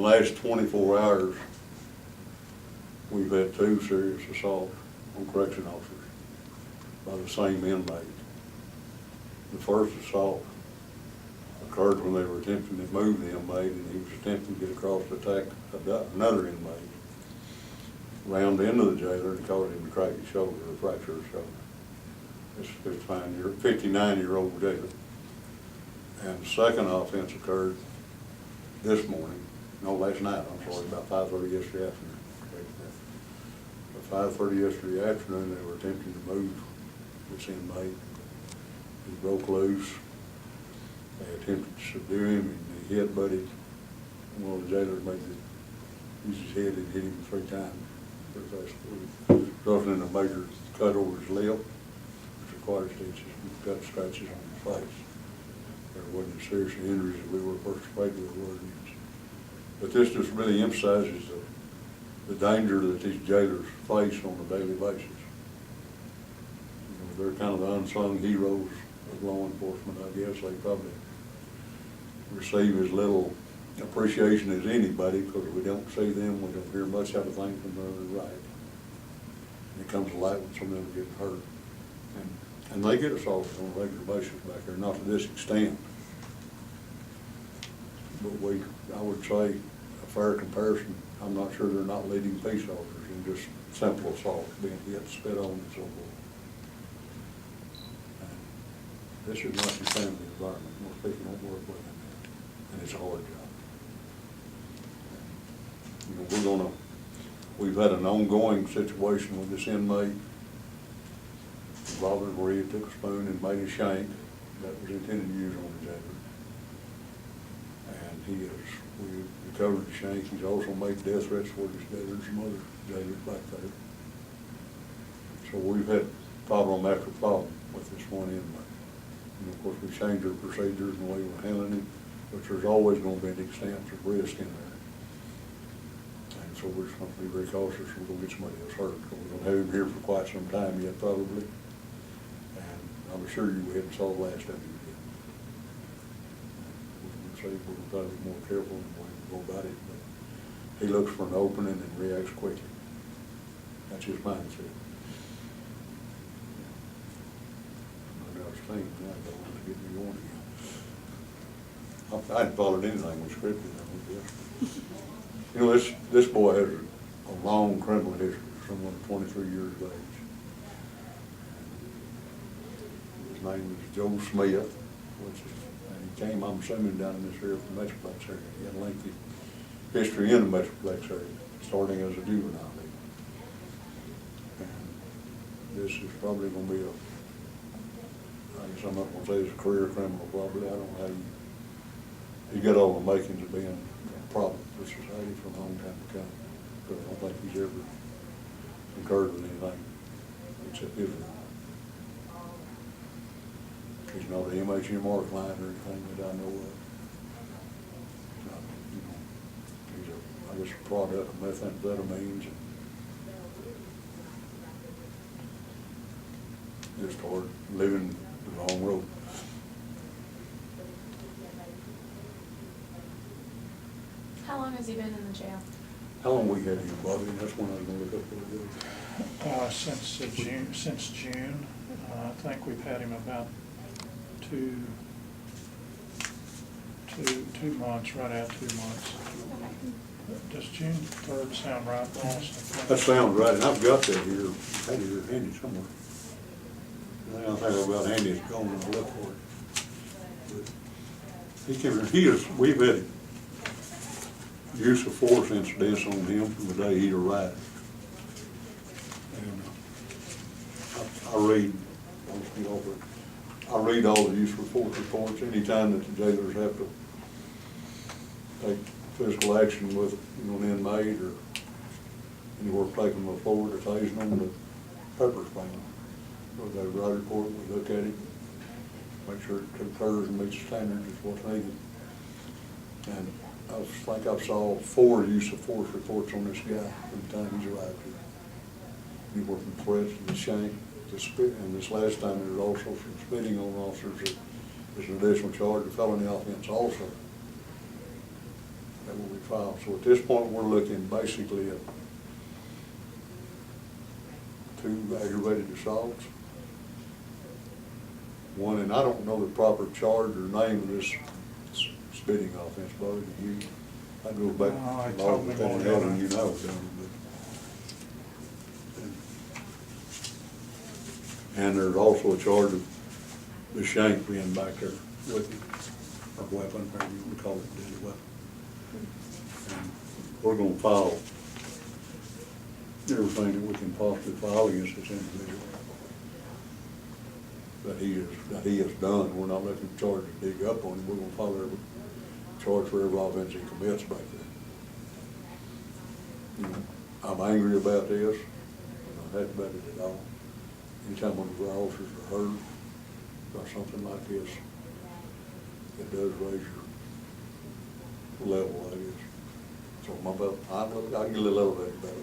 the last 24 hours, we've had 2 serious assaults on correction officers by the same inmate. The first assault occurred when they were attempting to move the inmate, and he was attempting to get across to attack another inmate. Round into the jailer and caused him to crack his shoulder or fracture his shoulder. This 59-year-old jailer. And the second offense occurred this morning, no, last night, I'm sorry, about 5:30 yesterday afternoon. At 5:30 yesterday afternoon, they were attempting to move this inmate. He broke loose. They attempted to subdue him, and he hit Buddy. One of the jailers made use his head and hit him 3 times. Resulting in a major cut over his lip, which required stitches and cut scratches on his face. There wasn't as serious injuries as we were first afraid with were. But this just really emphasizes the danger that these jailers face on a daily basis. You know, they're kind of the unsung heroes of law enforcement, I guess. They probably receive as little appreciation as anybody because we don't see them, we don't hear much of a thing from the right. And it comes to light when some of them get hurt. And they get assaulted on a regular basis back there, not to this extent. But I would say, a fair comparison, I'm not sure they're not leading peace officers in just simple assault, being hit, spit on, and so forth. And this is not your family environment. Most people don't work with them, and it's a hard job. You know, we've had an ongoing situation with this inmate involving where he took a spoon and made a shank that was intended to use on the jailer. And we recovered the shank. He's also made death threats for his jailer and some other jailers back there. So we've had problem after problem with this one inmate. And of course, we changed our procedures and the way we're handling him, but there's always going to be an extent of risk in there. So we're just going to be very cautious. We're going to get somebody else hurt. We're going to have him here for quite some time yet, probably. And I'm sure you hadn't saw the last of him yet. We're going to try to be more careful in the way we go about it. But he looks for an opening and reacts quickly. That's his mindset. I was thinking, I don't want to get me going again. I hadn't followed anything with scripted, I guess. You know, this boy has a long criminal history, someone 23 years of age. His name is Joe Smith, and he came, I'm assuming, down in this area from the Metroplex area. He had a lengthy history in the Metroplex area, starting as a juvenile. And this is probably going to be I guess I'm not going to say he's a career criminal, probably. I don't know how he's got all the makings of being a problem for society for a long time to come. Because I don't think he's ever concurred with anything except Israel. He's not an MHMR client or anything that I know of. He's I guess a product of methamphetamines and just hard living the long road. How long has he been in the jail? How long we had him, Bobby? That's one I was going to look up for the Since June. I think we've had him about two months, right at 2 months. Does June 3rd sound right, boss? That sounds right, and I've got that here. I had it here handy somewhere. The only thing about handy is gone and I look for it. But he came, we've had use of force incidents on him from the day he arrived. And I read all the use of force reports anytime that the jailers have to take physical action with an inmate or anywhere taking them forward or tasing them to pepper spray them. So they write a report, we look at it, make sure it occurs and meets standards is what's needed. And I think I saw 4 use of force reports on this guy from the time he's arrived here. Anywhere from threats to the shank to spit, and this last time there was also some spitting on officers. There's an additional charge of felony offense also. that will be filed. So at this point, we're looking basically at 2 aggravated assaults. One, and I don't know the proper charge or name of this spitting offense, Bobby, do you? I go back No, I to told law, him but all then that. Helen, you know, don't you? And there's also a charge of the shank being back there with him, or weapon, whatever you want to call it, deadly weapon. And we're gonna file everything that we can possibly file against this individual that he has done. We're not letting him charge to dig up on him. We're gonna file every charge for every offense he commits back there. You know, I'm angry about this. I'm not happy about it at all. Anytime one of our officers are hurt by something like this, it does raise your level, I guess. So I get a little elevated about it.